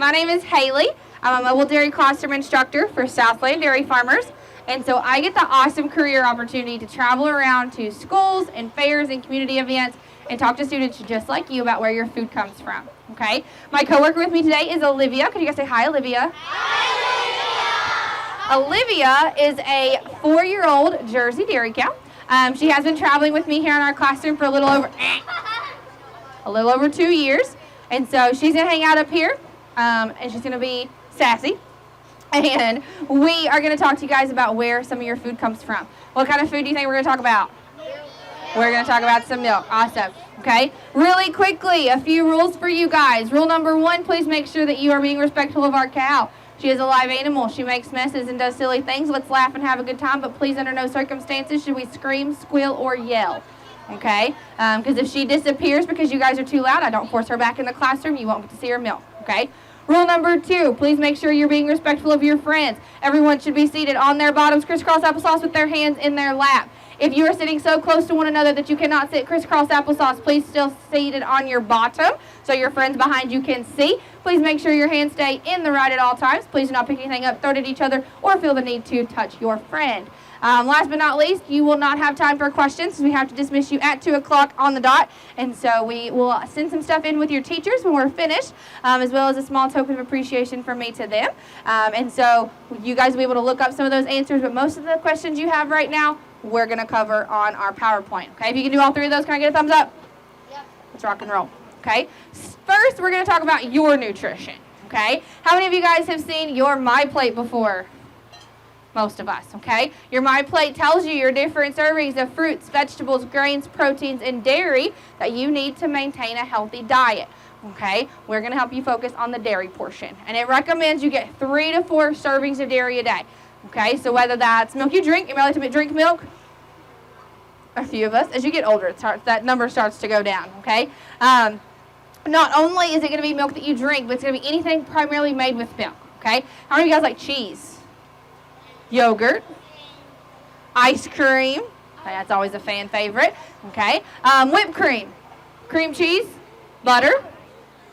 My name is Haley. I'm a mobile dairy classroom instructor for Southland Dairy Farmers. And so I get the awesome career opportunity to travel around to schools and fairs and community events and talk to students just like you about where your food comes from, okay? My coworker with me today is Olivia. Could you guys say hi, Olivia? Hi, Olivia! Olivia is a 4-year-old Jersey dairy cow. She has been traveling with me here in our classroom for a little over 2 years. And so she's going to hang out up here, and she's going to be sassy. And we are going to talk to you guys about where some of your food comes from. What kind of food do you think we're going to talk about? We're going to talk about some milk. Awesome. Okay. Really quickly, a few rules for you guys. Rule number 1, please make sure that you are being respectful of our cow. She is a live animal. She makes messes and does silly things. Let's laugh and have a good time, but please, under no circumstances should we scream, squeal, or yell. Okay? Because if she disappears because you guys are too loud, I don't force her back in the classroom. You won't get to see her milk. Okay? Rule number 2, please make sure you're being respectful of your friends. Everyone should be seated on their bottoms, crisscross applesauce with their hands in their lap. If you are sitting so close to one another that you cannot sit crisscross applesauce, please still seated on your bottom so your friends behind you can see. Please make sure your hands stay in the right at all times. Please do not pick anything up, throw it at each other, or feel the need to touch your friend. Last but not least, you will not have time for questions. We have to dismiss you at 2 o'clock on the dot. And so we will send some stuff in with your teachers when we're finished, as well as a small token of appreciation from me to them. And so you guys will be able to look up some of those answers, but most of the questions you have right now, we're going to cover on our PowerPoint. Okay, if you can do all 3 of those, can I get a thumbs up? Yep. Let's rock and roll. Okay, first we're going to talk about your nutrition. Okay, how many of you guys have seen your My Plate before? Most of us, okay? Your My Plate tells you your different servings of fruits, vegetables, grains, proteins, and dairy that you need to maintain a healthy diet, okay? We're going to help you focus on the dairy portion. And it recommends you get 3 to 4 servings of dairy a day, okay? So whether that's milk you drink, you like to drink milk? A few of us. As you get older, that number starts to go down, okay? Not only is it going to be milk that you drink, but it's going to be anything primarily made with milk, okay? How many of you guys like cheese? Yogurt, ice cream, that's always a fan favorite, okay, whipped cream, cream cheese, butter,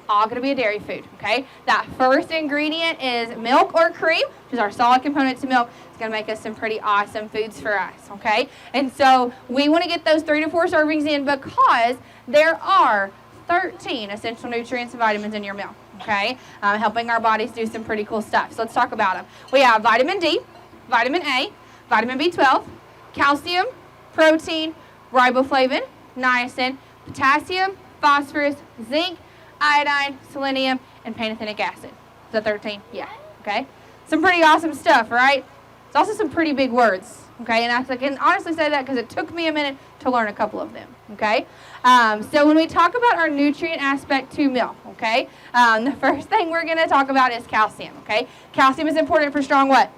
all going to be a dairy food, okay. That first ingredient is milk or cream, which is our solid component to milk. It's going to make us some pretty awesome foods for us, okay. And so we want to get those 3 to 4 servings in because there are 13 essential nutrients and vitamins in your milk, okay, helping our bodies do some pretty cool stuff. So let's talk about them. We have vitamin D, vitamin A, vitamin B12, calcium, protein, riboflavin, niacin, potassium, phosphorus, zinc, iodine, selenium, and pantothenic acid. Is that 13? Yeah. Okay. Some pretty awesome stuff, right? It's also some pretty big words. Okay. And I can honestly say that because it took me a minute to learn a couple of them. Okay. So when we talk about our nutrient aspect to milk, okay, the first thing we're going to talk about is calcium. Okay. Calcium is important for strong what?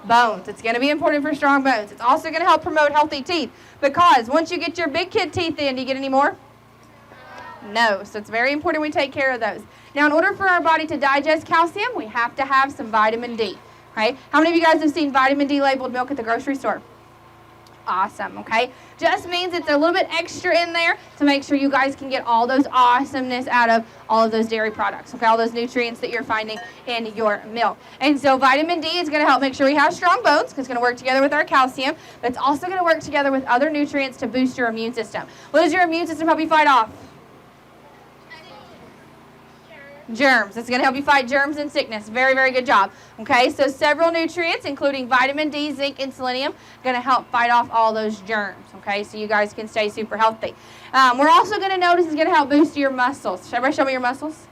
Bones. It's going to be important for strong bones. It's also going to help promote healthy teeth because once you get your big kid teeth in, do you get any more? No. So it's very important we take care of those. Now, in order for our body to digest calcium, we have to have some vitamin D. Okay? How many of you guys have seen vitamin D labeled milk at the grocery store? Awesome, okay? Just means it's a little bit extra in there to make sure you guys can get all those awesomeness out of all of those dairy products, okay? All those nutrients that you're finding in your milk. And so vitamin D is going to help make sure we have strong bones because it's going to work together with our calcium, but it's also going to work together with other nutrients to boost your immune system. What does your immune system help you fight off? Germs. It's going to help you fight germs and sickness. Very, very good job. Okay, so several nutrients, including vitamin D, zinc, and selenium, going to help fight off all those germs. Okay, so you guys can stay super healthy. We're also going to notice it's going to help boost your muscles. Should everybody show me your muscles?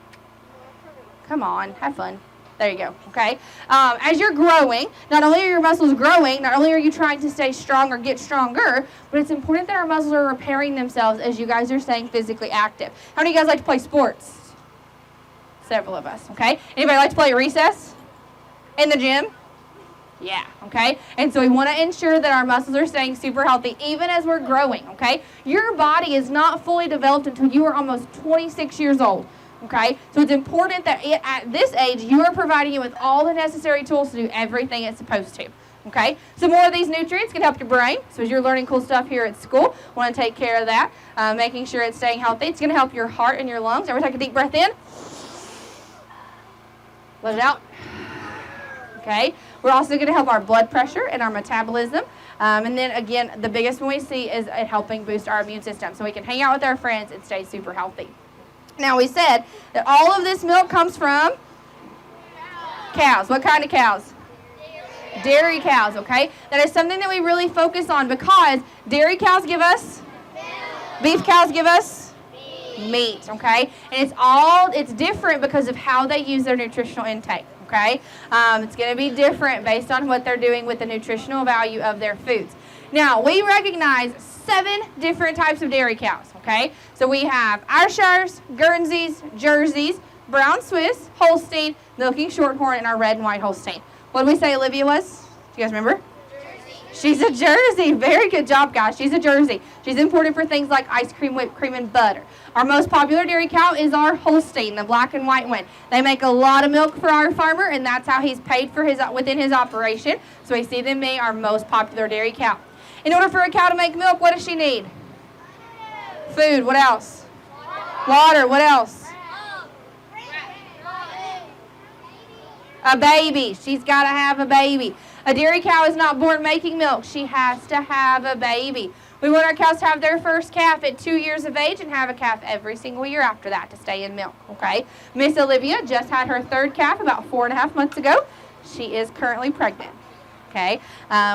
Come on, have fun. There you go. Okay, as you're growing, not only are your muscles growing, not only are you trying to stay strong or get stronger, but it's important that our muscles are repairing themselves as you guys are staying physically active. How many of you guys like to play sports? Several of us, okay? Anybody like to play recess? In the gym? Yeah, okay? And so we want to ensure that our muscles are staying super healthy even as we're growing, okay? Your body is not fully developed until you are almost 26 years old, okay? So it's important that at this age, you are providing it with all the necessary tools to do everything it's supposed to, okay? So more of these nutrients can help your brain. So as you're learning cool stuff here at school, want to take care of that, making sure it's staying healthy. It's going to help your heart and your lungs. Everybody take a deep breath in. Let it out. Okay. We're also going to help our blood pressure and our metabolism. And then, again, the biggest one we see is it helping boost our immune system so we can hang out with our friends and stay super healthy. Now, we said that all of this milk comes from cows. What kind of cows? Dairy cows, okay? That is something that we really focus on because dairy cows give us beef cows give us meat, okay? And it's different because of how they use their nutritional intake, okay? It's going to be different based on what they're doing with the nutritional value of their foods. Now, we recognize 7 different types of dairy cows, okay? So we have Ireshires, Guernseys, Jerseys, Brown Swiss, Holstein, Milking Shorthorn, and our red and white Holstein. What did we say Olivia was? Do you guys remember? She's a Jersey. Very good job, guys. She's a Jersey. She's important for things like ice cream, whipped cream, and butter. Our most popular dairy cow is our Holstein, the black and white one. They make a lot of milk for our farmer, and that's how he's paid for within his operation. So we see them being our most popular dairy cow. In order for a cow to make milk, what does she need? Food. What else? Water. What else? A baby. She's got to have a baby. A dairy cow is not born making milk. She has to have a baby. We want our cows to have their first calf at 2 years of age and have a calf every single year after that to stay in milk, okay? Miss Olivia just had her 3rd calf about 4.5 months ago. She is currently pregnant, okay?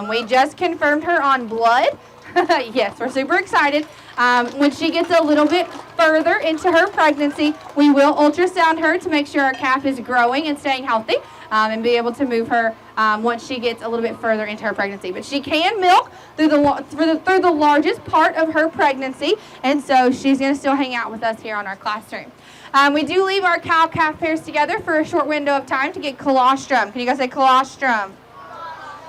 We just confirmed her on blood. Yes, we're super excited. When she gets a little bit further into her pregnancy, we will ultrasound her to make sure our calf is growing and staying healthy and be able to move her once she gets a little bit further into her pregnancy. But she can milk through the largest part of her pregnancy, and so she's going to still hang out with us here on our classroom. We do leave our cow-calf pairs together for a short window of time to get colostrum. Can you guys say colostrum?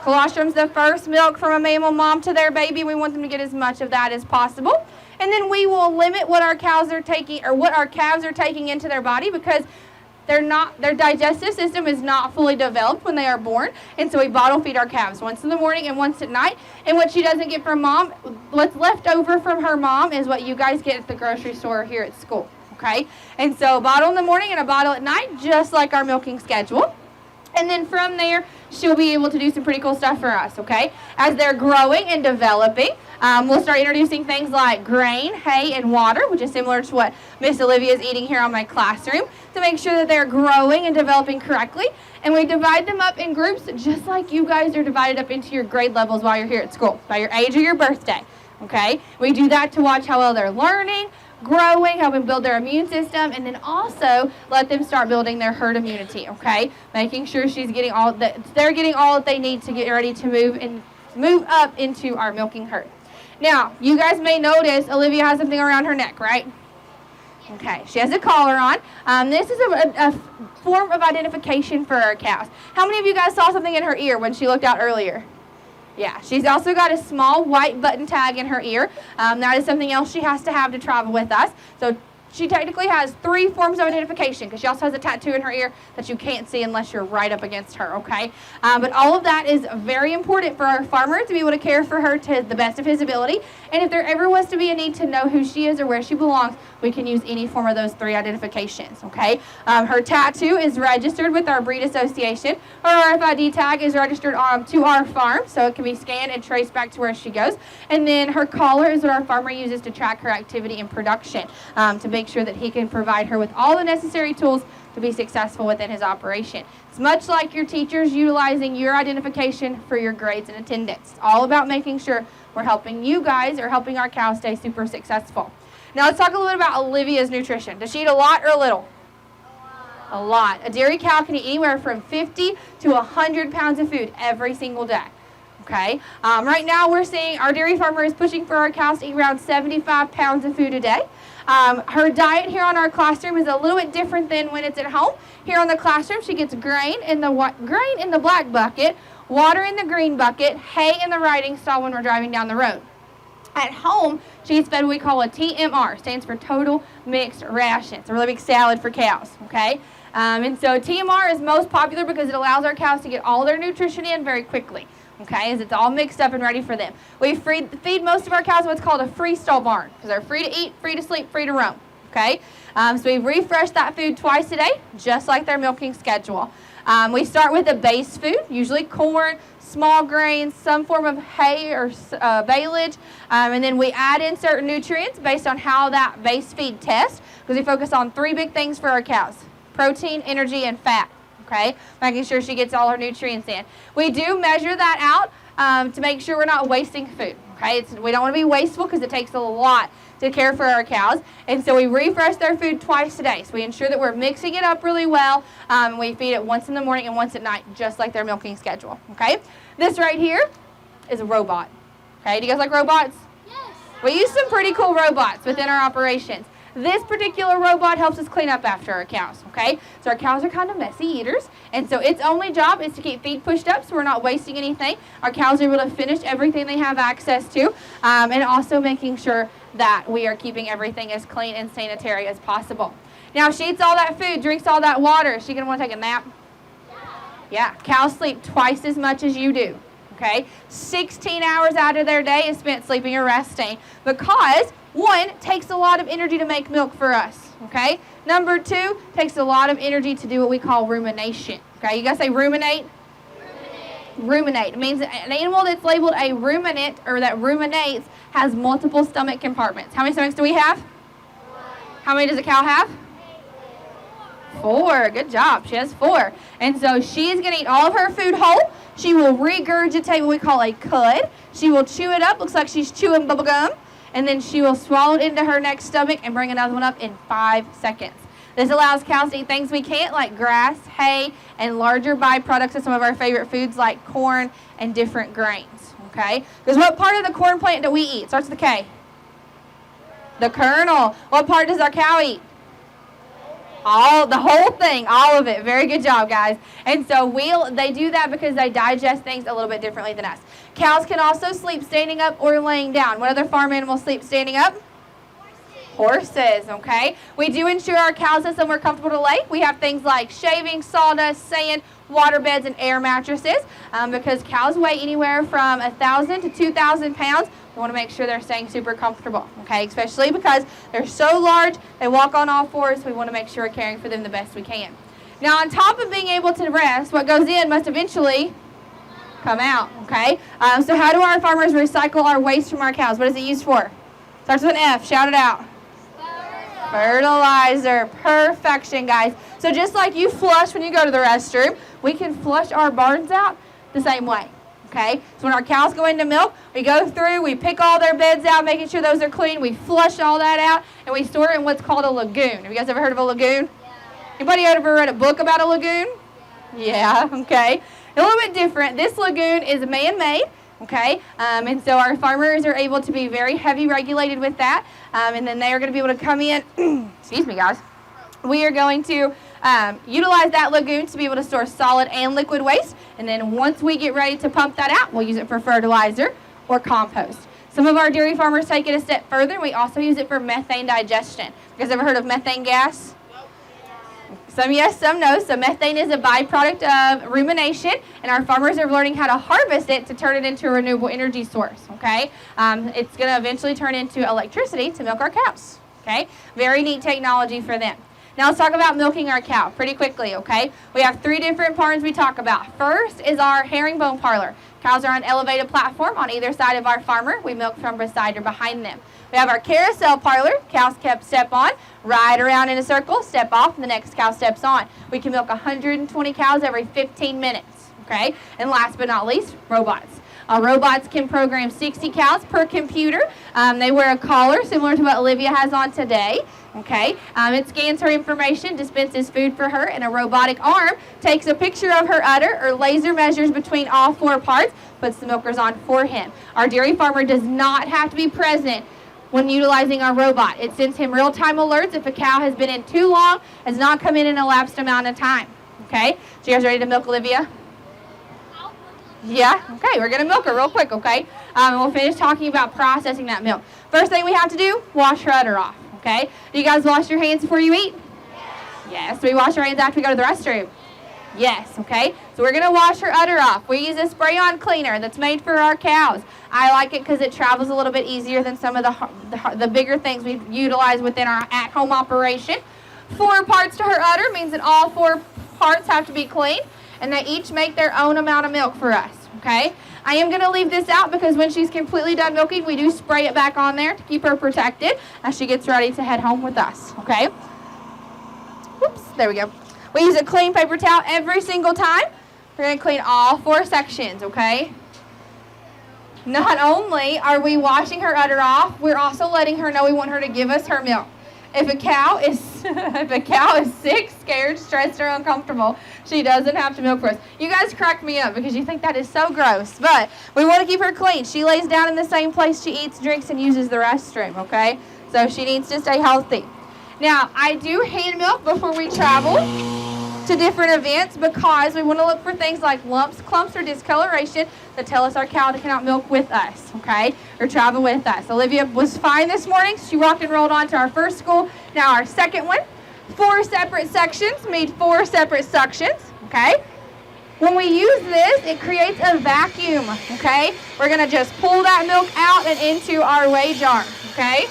Colostrum's the first milk from a mammal mom to their baby. We want them to get as much of that as possible. And then we will limit what our cows are taking or what our calves are taking into their body because their digestive system is not fully developed when they are born. And so we bottle feed our calves once in the morning and once at night. And what she doesn't get from mom, what's left over from her mom is what you guys get at the grocery store or here at school. Okay? And so a bottle in the morning and a bottle at night, just like our milking schedule. And then from there, she'll be able to do some pretty cool stuff for us, okay? As they're growing and developing, we'll start introducing things like grain, hay, and water, which is similar to what Miss Olivia is eating here on my classroom, to make sure that they're growing and developing correctly. And we divide them up in groups just like you guys are divided up into your grade levels while you're here at school, by your age or your birthday, okay? We do that to watch how well they're learning, growing, help them build their immune system, and then also let them start building their herd immunity, okay? Making sure they're getting all that they need to get ready to move up into our milking herd. Now, you guys may notice Olivia has something around her neck, right? Okay, she has a collar on. This is a form of identification for our cows. How many of you guys saw something in her ear when she looked out earlier? Yeah, she's also got a small white button tag in her ear. That is something else she has to have to travel with us. So she technically has 3 forms of identification because she also has a tattoo in her ear that you can't see unless you're right up against her, okay? But all of that is very important for our farmer to be able to care for her to the best of his ability. And if there ever was to be a need to know who she is or where she belongs, we can use any form of those 3 identifications, okay? Her tattoo is registered with our breed association. Her RFID tag is registered to our farm, so it can be scanned and traced back to where she goes. And then her collar is what our farmer uses to track her activity in production, to make sure that he can provide her with all the necessary tools to be successful within his operation. It's much like your teachers utilizing your identification for your grades and attendance. It's all about making sure we're helping you guys or helping our cows stay super successful. Now let's talk a little bit about Olivia's nutrition. Does she eat a lot or a little? A lot. A dairy cow can eat anywhere from 50 to 100 pounds of food every single day. Okay. Right now we're seeing our dairy farmer is pushing for our cows to eat around 75 pounds of food a day. Her diet here on our classroom is a little bit different than when it's at home. Here on the classroom, she gets grain in the black bucket, water in the green bucket, hay in the riding stall when we're driving down the road. At home, she's fed what we call a TMR, stands for Total Mixed Ration. It's a really big salad for cows, okay? And so TMR is most popular because it allows our cows to get all their nutrition in very quickly, okay, as it's all mixed up and ready for them. We feed most of our cows what's called a freestall barn because they're free to eat, free to sleep, free to roam, okay? So we refresh that food twice a day, just like their milking schedule. We start with the base food, usually corn, small grains, some form of hay or baleage, and then we add in certain nutrients based on how that base feed tests, because we focus on 3 big things for our cows: protein, energy, and fat. Okay, making sure she gets all her nutrients in. We do measure that out to make sure we're not wasting food. Okay, we don't want to be wasteful because it takes a lot to care for our cows, and so we refresh their food twice a day. So we ensure that we're mixing it up really well. We feed it once in the morning and once at night, just like their milking schedule. Okay, this right here is a robot. Okay, do you guys like robots? Yes. We use some pretty cool robots within our operations. This particular robot helps us clean up after our cows, okay? So our cows are kind of messy eaters, and so its only job is to keep feed pushed up so we're not wasting anything. Our cows are able to finish everything they have access to, and also making sure that we are keeping everything as clean and sanitary as possible. Now, if she eats all that food, drinks all that water, is she going to want to take a nap? Yeah, cows sleep twice as much as you do, okay? 16 hours out of their day is spent sleeping or resting because, 1, takes a lot of energy to make milk for us, okay? Number 2, takes a lot of energy to do what we call rumination, okay? You guys say ruminate? Ruminate. It means an animal that's labeled a ruminant or that ruminates has multiple stomach compartments. How many stomachs do we have? 1. How many does a cow have? 4. Good job. She has 4. And so she's going to eat all of her food whole. She will regurgitate what we call a cud. She will chew it up. Looks like she's chewing bubble gum. And then she will swallow it into her next stomach and bring another one up in 5 seconds. This allows cows to eat things we can't, like grass, hay, and larger byproducts of some of our favorite foods like corn and different grains, okay? Because what part of the corn plant do we eat? Starts with a K. The kernel. What part does our cow eat? The whole thing, all of it. Very good job, guys. And so they do that because they digest things a little bit differently than us. Cows can also sleep standing up or laying down. What other farm animals sleep standing up? Horses, okay? We do ensure our cows have somewhere comfortable to lay. We have things like shavings, sawdust, sand, water beds, and air mattresses because cows weigh anywhere from 1,000 to 2,000 pounds. We want to make sure they're staying super comfortable, okay? Especially because they're so large, they walk on all fours. We want to make sure we're caring for them the best we can. Now, on top of being able to rest, what goes in must eventually come out, okay? So how do our farmers recycle our waste from our cows? What is it used for? Starts with an F. Shout it out. Fertilizer. Perfection, guys. So just like you flush when you go to the restroom, we can flush our barns out the same way. Okay? So when our cows go into milk, we go through, we pick all their beds out, making sure those are clean, we flush all that out, and we store it in what's called a lagoon. Have you guys ever heard of a lagoon? Yeah. Anybody ever read a book about a lagoon? Yeah, okay. A little bit different. This lagoon is man-made. Okay, and so our farmers are able to be very heavy regulated with that, and then they are going to be able to come in, excuse me guys, we are going to utilize that lagoon to be able to store solid and liquid waste, and then once we get ready to pump that out, we'll use it for fertilizer or compost. Some of our dairy farmers take it a step further. We also use it for methane digestion. You guys ever heard of methane gas? Some yes, some no. So methane is a byproduct of rumination, and our farmers are learning how to harvest it to turn it into a renewable energy source, okay? It's going to eventually turn into electricity to milk our cows, okay? Very neat technology for them. Now let's talk about milking our cow pretty quickly, okay? We have 3 different barns we talk about. First is our herringbone parlor. Cows are on an elevated platform on either side of our farmer. We milk from beside or behind them. We have our carousel parlor. Cows step on, ride around in a circle, step off, and the next cow steps on. We can milk 120 cows every 15 minutes, okay? And last but not least, robots. Robots can program 60 cows per computer. They wear a collar similar to what Olivia has on today. Okay, it scans her information, dispenses food for her, and a robotic arm takes a picture of her udder or laser measures between all 4 parts, puts the milkers on for him. Our dairy farmer does not have to be present when utilizing our robot. It sends him real-time alerts if a cow has been in too long, has not come in a lapsed amount of time. Okay, so you guys ready to milk Olivia? Yeah? Okay, we're going to milk her real quick, okay? We'll finish talking about processing that milk. First thing we have to do, wash her udder off, okay? Do you guys wash your hands before you eat? Yes. We wash our hands after we go to the restroom. Yes, okay? So we're going to wash her udder off. We use a spray-on cleaner that's made for our cows. I like it because it travels a little bit easier than some of the bigger things we utilize within our at-home operation. 4 parts to her udder means that all 4 parts have to be clean, and they each make their own amount of milk for us, okay? I am going to leave this out because when she's completely done milking, we do spray it back on there to keep her protected as she gets ready to head home with us, okay? Whoops, there we go. We use a clean paper towel every single time. We're going to clean all 4 sections, okay? Not only are we washing her udder off, we're also letting her know we want her to give us her milk. If a cow is sick, scared, stressed, or uncomfortable, she doesn't have to milk for us. You guys crack me up because you think that is so gross, but we want to keep her clean. She lays down in the same place she eats, drinks, and uses the restroom, okay? So she needs to stay healthy. Now, I do hand milk before we travel to different events because we want to look for things like lumps, clumps, or discoloration that tell us our cow cannot milk with us, okay, or travel with us. Olivia was fine this morning. She walked and rolled on to our first school. Now our second one. 4 separate sections made 4 separate suctions, okay? When we use this, it creates a vacuum, okay? We're going to just pull that milk out and into our weigh jar, okay?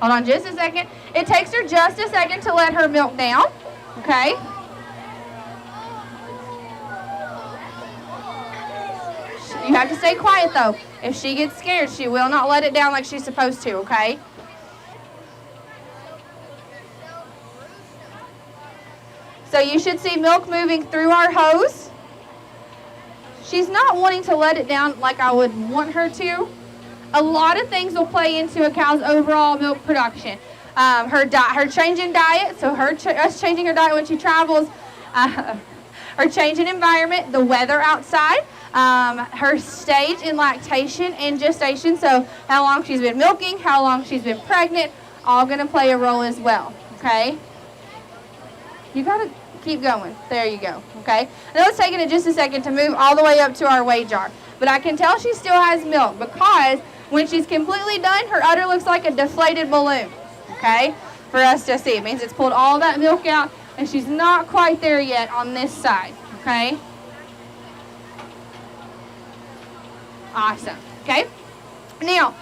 Hold on just a second. It takes her just a second to let her milk down, okay? You have to stay quiet though. If she gets scared, she will not let it down like she's supposed to, okay? So you should see milk moving through our hose. She's not wanting to let it down like I would want her to. A lot of things will play into a cow's overall milk production. Her change in diet, so us changing her diet when she travels, her change in environment, the weather outside, her stage in lactation and gestation, so how long she's been milking, how long she's been pregnant, all going to play a role as well, okay? You got to keep going. There you go, okay? I know it's taking it just a second to move all the way up to our weigh jar, but I can tell she still has milk because when she's completely done, her udder looks like a deflated balloon, okay, for us to see. It means it's pulled all that milk out, and she's not quite there yet on this side, okay? Awesome, okay? Now,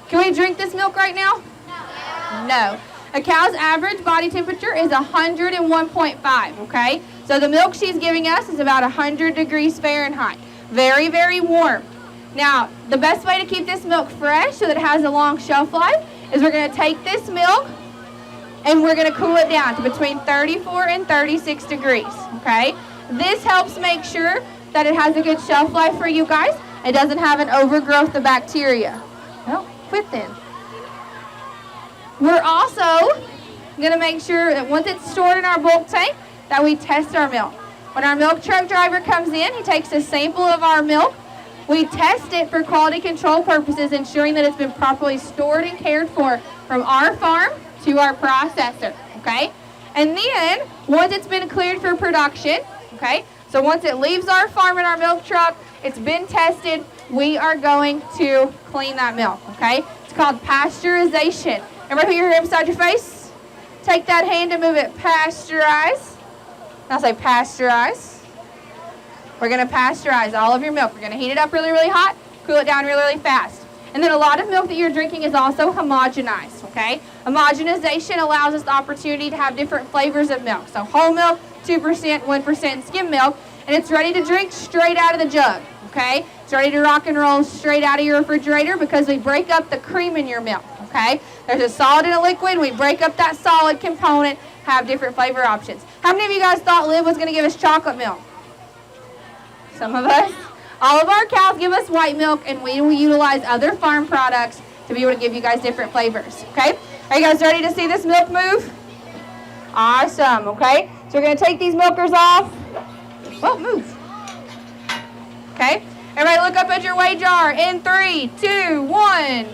can we drink this milk right now? No. A cow's average body temperature is 101.5, okay? So the milk she's giving us is about 100 degrees Fahrenheit. Very, very warm. Now, the best way to keep this milk fresh so that it has a long shelf life is we're going to take this milk and we're going to cool it down to between 34 and 36 degrees, okay? This helps make sure that it has a good shelf life for you guys. It doesn't have an overgrowth of bacteria. Well, quit then. We're also going to make sure that once it's stored in our bulk tank, that we test our milk. When our milk truck driver comes in, he takes a sample of our milk. We test it for quality control purposes, ensuring that it's been properly stored and cared for from our farm to our processor, okay? And then, once it's been cleared for production, okay, so once it leaves our farm in our milk truck, it's been tested, we are going to clean that milk, okay? It's called pasteurization. Everybody put your hand beside your face. Take that hand and move it. Pasteurize. Now say pasteurize. We're going to pasteurize all of your milk. We're going to heat it up really, really hot, cool it down really, really fast. And then a lot of milk that you're drinking is also homogenized, okay? Homogenization allows us the opportunity to have different flavors of milk. So whole milk, 2%, 1% skim milk, and it's ready to drink straight out of the jug, okay? It's ready to rock and roll straight out of your refrigerator because we break up the cream in your milk, okay? There's a solid and a liquid. We break up that solid component, have different flavor options. How many of you guys thought Liv was going to give us chocolate milk? Some of us. All of our cows give us white milk, and we will utilize other farm products to be able to give you guys different flavors, okay? Are you guys ready to see this milk move? Awesome, okay? So we're going to take these milkers off. Well, move. Okay? Everybody look up at your weigh jar in 3, 2, 1.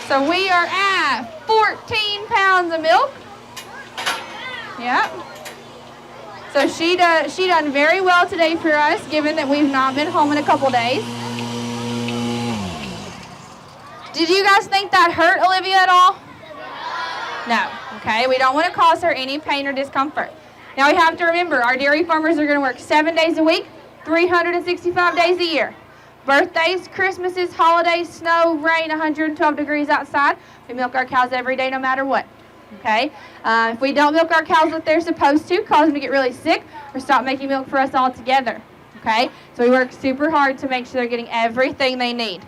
So we are at 14 pounds of milk. Yep. So she done very well today for us, given that we've not been home in a couple days. Did you guys think that hurt Olivia at all? No. Okay, we don't want to cause her any pain or discomfort. Now we have to remember, our dairy farmers are going to work 7 days a week, 365 days a year. Birthdays, Christmases, holidays, snow, rain, 112 degrees outside. We milk our cows every day no matter what. Okay? If we don't milk our cows what they're supposed to, cause them to get really sick, or stop making milk for us altogether. Okay? So we work super hard to make sure they're getting everything they need.